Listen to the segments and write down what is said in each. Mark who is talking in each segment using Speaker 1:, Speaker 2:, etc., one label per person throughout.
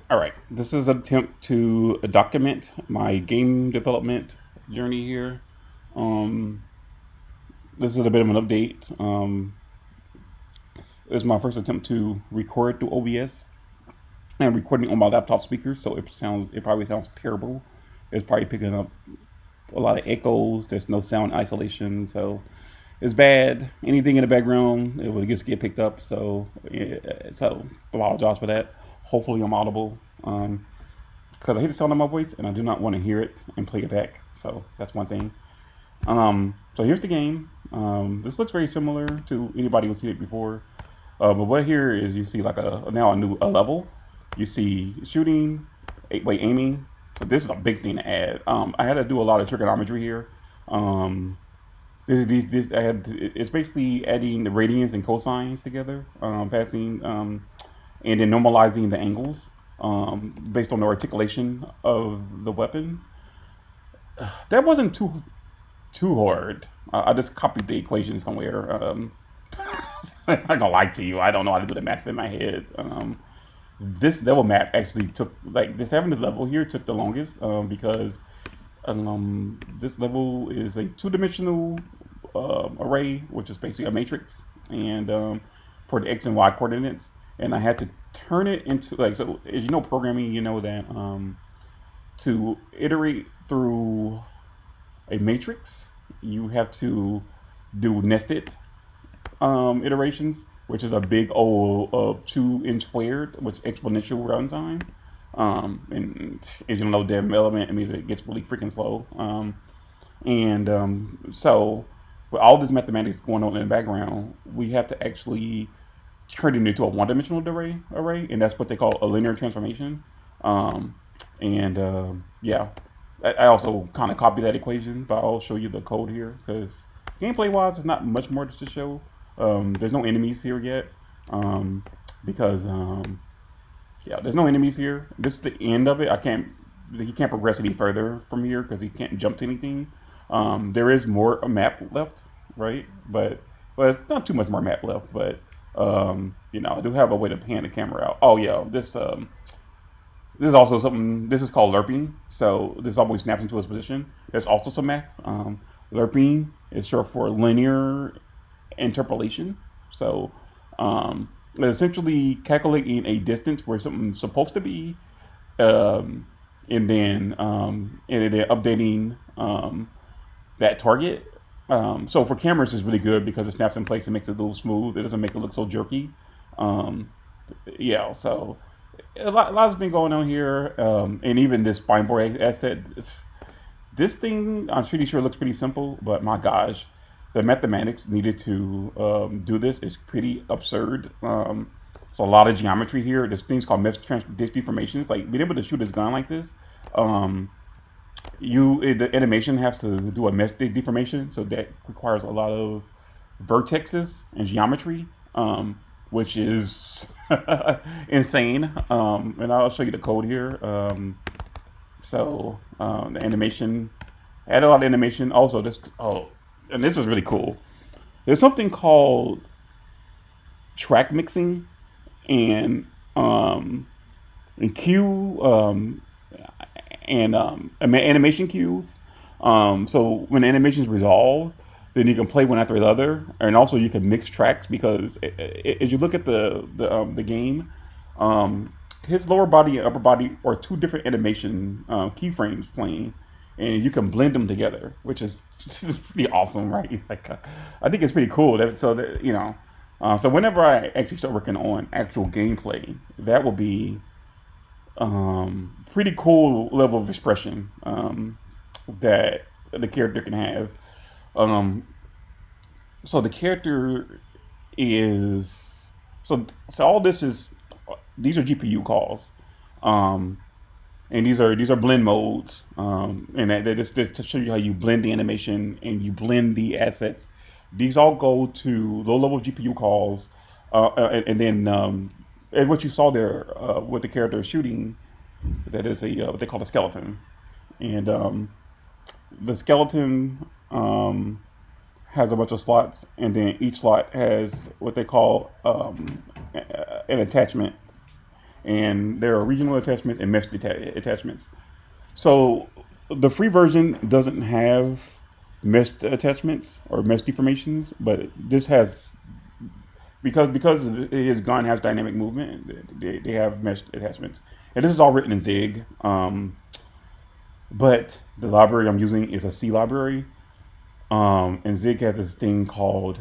Speaker 1: All right, this is an attempt to document my game development journey here. Um, this is a bit of an update. This is my first attempt to record through OBS and recording on my laptop speakers, so it probably sounds terrible. It's probably picking up a lot of echoes. There's no sound isolation, so it's bad. Anything in the background, it would just get picked up. So apologize for that. Hopefully, I'm audible. Because I hate the sound of my voice and I do not want to hear it and play it back. So that's one thing. So here's the game. This looks very similar to anybody who's seen it before. But what here is you see like a level. You see shooting, aiming. So this is a big thing to add. I had to do a lot of trigonometry here. Um, it's basically adding the radians and cosines together, passing, and then normalizing the angles based on the articulation of the weapon. That wasn't too hard. I just copied the equation somewhere. I'm not gonna lie to you. I don't know how to do the math in my head. This level map actually took like this having this level here took the longest because this level is a two-dimensional array, which is basically a matrix, and for the x and y coordinates, and I had to turn it into like so. As you know, programming, you know that to iterate through a matrix, you have to do nested iterations, which is a big O of 2n squared, which is exponential runtime. And as you know, development, it means it gets really freaking slow. So, with all this mathematics going on in the background, we have to actually turn it into a one-dimensional array, and that's what they call a linear transformation. Um, yeah, I also kind of copied that equation, but I'll show you the code here because gameplay-wise, there's not much more to show. There's no enemies here yet because yeah, there's no enemies here. This is the end of it. He can't progress any further from here because he can't jump to anything. There is more a map left, right? But it's not too much more map left. But I do have a way to pan the camera out. Oh yeah, this is also something. This is called lerping. So this always snaps into its position. There's also some math. Lerping is short for linear interpolation. So it's essentially calculating a distance where something's supposed to be, um, and then updating that target. So for cameras, it's really good because it snaps in place and makes it a little smooth. It doesn't make it look so jerky. Um, yeah, so a lot has been going on here, and even this spine board asset. This thing, I'm pretty sure looks pretty simple, but my gosh, the mathematics needed to do this is pretty absurd. It's a lot of geometry here. There's things called mesh deformations. Like being able to shoot this gun like this, um, the animation has to do a mesh deformation, so that requires a lot of vertexes and geometry, which is insane. And I'll show you the code here. The animation, add a lot of animation. Also, and this is really cool. There's something called track mixing and cue animation cues. So when animations resolve, then you can play one after the other, and also you can mix tracks because as you look at the game, um, his lower body and upper body are two different animation keyframes playing, and you can blend them together, which is this is pretty awesome, right? Like, I think it's pretty cool. So whenever I actually start working on actual gameplay, that will be pretty cool level of expression that the character can have. Um, so the character is so all this is these are GPU calls, um, and these are blend modes, and that just to show you how you blend the animation and you blend the assets. These all go to low level GPU calls, and then and what you saw there with the character shooting, that is what they call a skeleton, and the skeleton has a bunch of slots, and then each slot has what they call an attachment, and there are regional attachments and mesh attachments. So the free version doesn't have mesh attachments or mesh deformations, but this has because it is Gun has dynamic movement. They have mesh attachments, and this is all written in Zig. But the library I'm using is a C library, and Zig has this thing called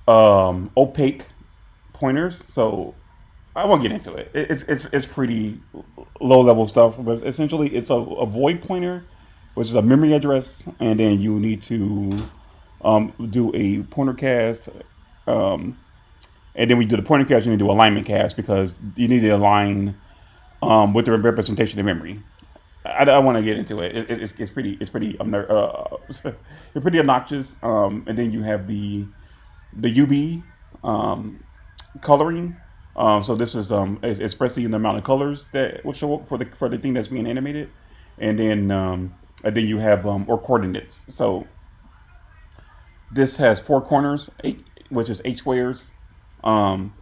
Speaker 1: opaque pointers. So I won't get into it. It's pretty low level stuff, but essentially it's a void pointer, which is a memory address, and then you need to do a pointer cast, um, and then we do the pointer cast. You need to do alignment cast because you need to align with the representation of memory. I don't want to get into it. It's pretty obnoxious. And then you have the UB um, coloring. So this is expressing the amount of colors that will show up for the thing that's being animated, and then you have or coordinates. So this has four corners, which is eight squares. Um,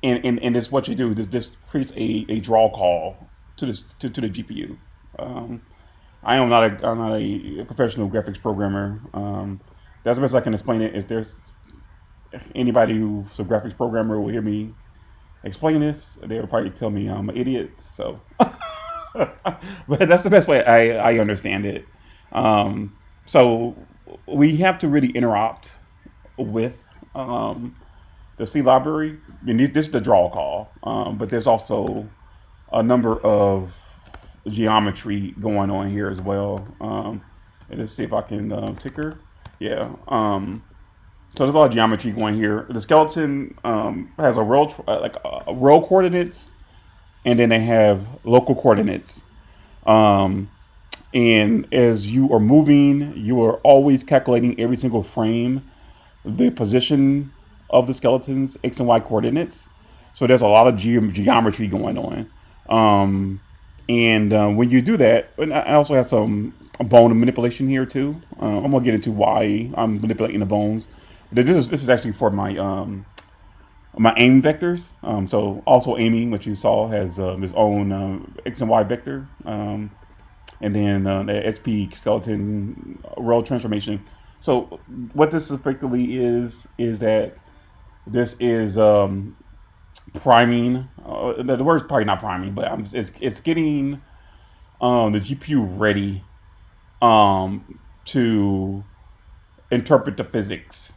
Speaker 1: and this what you do. This creates a draw call to the GPU. Um, I'm not a professional graphics programmer. That's the best I can explain it. Is there's anybody who's a graphics programmer will hear me explain this, they would probably tell me I'm an idiot. So, but that's the best way I understand it. So we have to really interact with the C library. This is the draw call, but there's also a number of geometry going on here as well. Let's see if I can ticker. Yeah. So there's a lot of geometry going here. The skeleton has a row coordinates, and then they have local coordinates. Um, and as you are moving, you are always calculating every single frame the position of the skeleton's x and y coordinates. So there's a lot of geometry going on. And when you do that, and I also have some bone manipulation here too. I'm gonna get into why I'm manipulating the bones. This is actually for my aim vectors. So also aiming, which you saw, has its own x and y vector, and then the SP skeleton row transformation. So what this effectively is that this is priming. The word's probably not priming, but it's getting the GPU ready to interpret the physics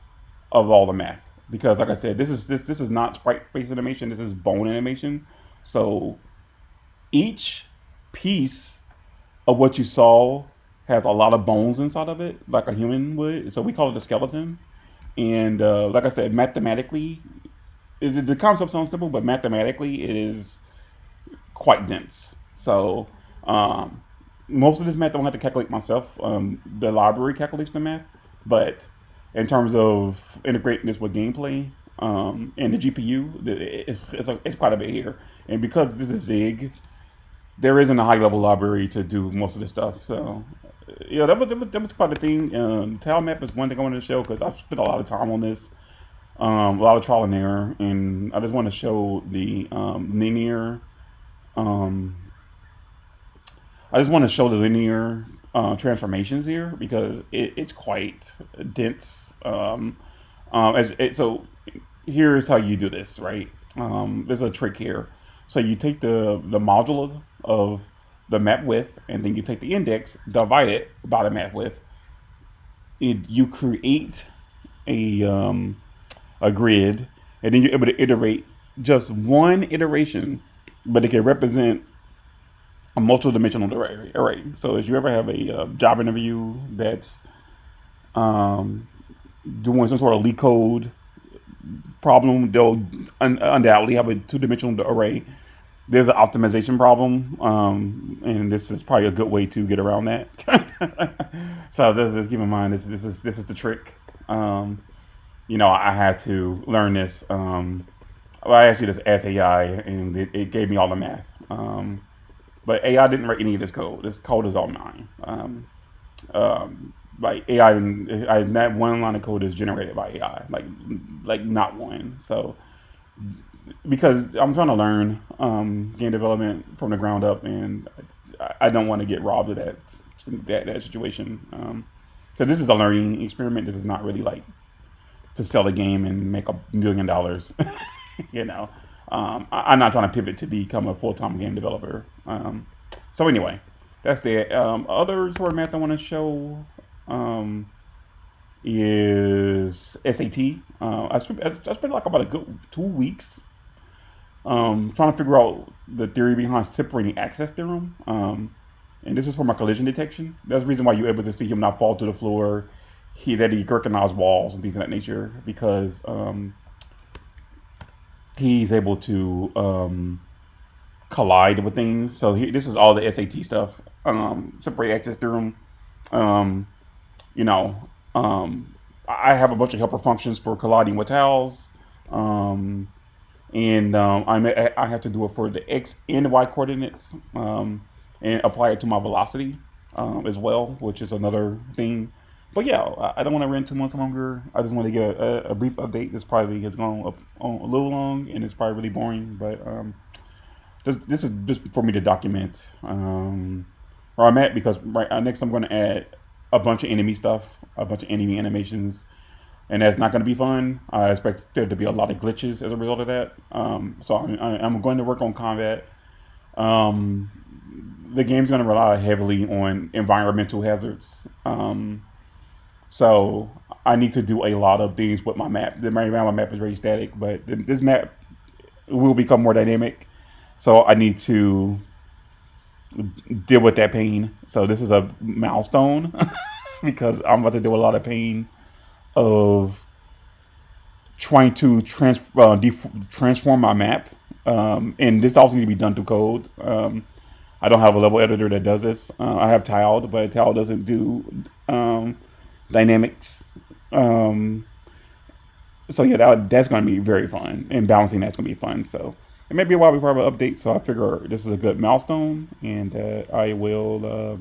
Speaker 1: of all the math. Because, like I said, this is not sprite-based animation. This is bone animation. So each piece of what you saw has a lot of bones inside of it, like a human would. So we call it a skeleton. And like I said, mathematically, the concept sounds simple, but mathematically it is quite dense. So most of this math I don't have to calculate myself. The library calculates the math, but in terms of integrating this with gameplay and the GPU, it's quite a bit here. And because this is Zig, there isn't a high level library to do most of this stuff. So yeah, that was quite a thing. Tile map is one thing I wanted to show because I've spent a lot of time on this, a lot of trial and error, and I just want to show the linear. Um, I just want to show the linear transformations here because it's quite dense. So here's how you do this, right? There's a trick here. So you take the module of the map width, and then you take the index, divide it by the map width. You create a grid, and then you're able to iterate just one iteration, but it can represent a multi-dimensional array. So if you ever have a job interview that's doing some sort of leak code problem, they'll undoubtedly have a two-dimensional array. There's an optimization problem, and this is probably a good way to get around that. So just keep in mind this is the trick. I had to learn this. I actually just asked AI, and it gave me all the math. But AI didn't write any of this code. This code is all mine. Like AI, that one line of code is generated by AI. Like not one. So because I'm trying to learn game development from the ground up, and I don't want to get robbed of that situation. Because this is a learning experiment. This is not really like to sell a game and make $1 million. you know, I'm not trying to pivot to become a full time game developer. So anyway, that's the other sort of math I want to show. Is SAT. I spent like about a good 2 weeks trying to figure out the theory behind separating access theorem. And this is for my collision detection. That's the reason why you're able to see him not fall to the floor. That he recognized walls and things of that nature because he's able to collide with things. So this is all the SAT stuff. Separate access theorem. Um, you know, I have a bunch of helper functions for colliding with tiles. And I have to do it for the x and y coordinates and apply it to my velocity as well, which is another thing. But yeah, I don't want to run too much longer. I just want to get a brief update. This probably has gone up on a little long, and it's probably really boring. But this is just for me to document where I'm at because next I'm going to add a bunch of enemy stuff, a bunch of enemy animations, and that's not going to be fun. I expect there to be a lot of glitches as a result of that. So I'm going to work on combat. The game's going to rely heavily on environmental hazards. So I need to do a lot of things with my map. My map is very static, but this map will become more dynamic. So I need to deal with that pain. So this is a milestone because I'm about to deal with a lot of pain of trying to transform my map. And this also needs to be done through code. I don't have a level editor that does this. I have tiled, but tile doesn't do dynamics. So yeah, that's going to be very fun, and balancing that's going to be fun. So it may be a while before I have an update. So I figure this is a good milestone, and I will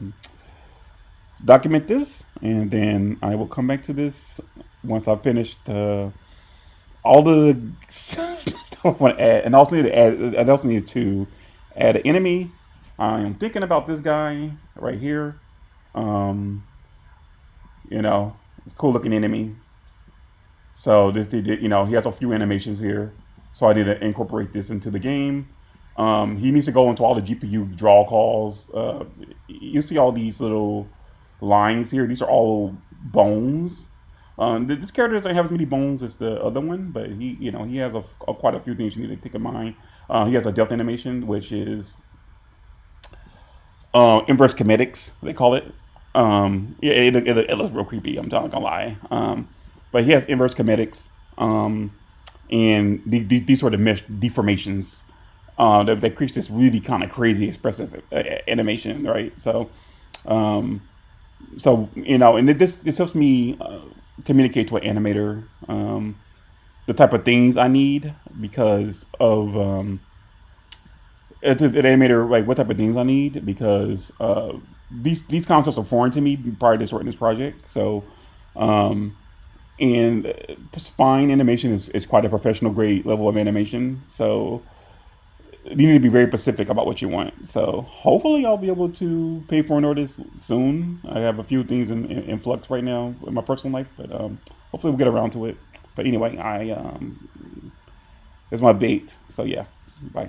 Speaker 1: document this, and then I will come back to this once I've finished all the stuff I want to add. And I also need to add an enemy. I am thinking about this guy right here. It's a cool looking enemy. So he has a few animations here. So I need to incorporate this into the game. He needs to go into all the GPU draw calls. You see all these little lines here. These are all bones. This character doesn't have as many bones as the other one, but he has quite a few things you need to take in mind. He has a death animation, which is inverse kinetics, they call it. Yeah, it looks real creepy. I'm not gonna lie. But he has inverse kinetics, and these sort of mesh deformations that creates this really kind of crazy expressive animation, right? So, and this helps me communicate to an animator the type of things I need because of an animator, like what type of things I need because these concepts are foreign to me prior to starting this project. So, and spine animation is quite a professional grade level of animation. So you need to be very specific about what you want. So hopefully I'll be able to pay for an artist soon. I have a few things in flux right now in my personal life, but hopefully we'll get around to it. But anyway, it's my bait. So yeah, bye.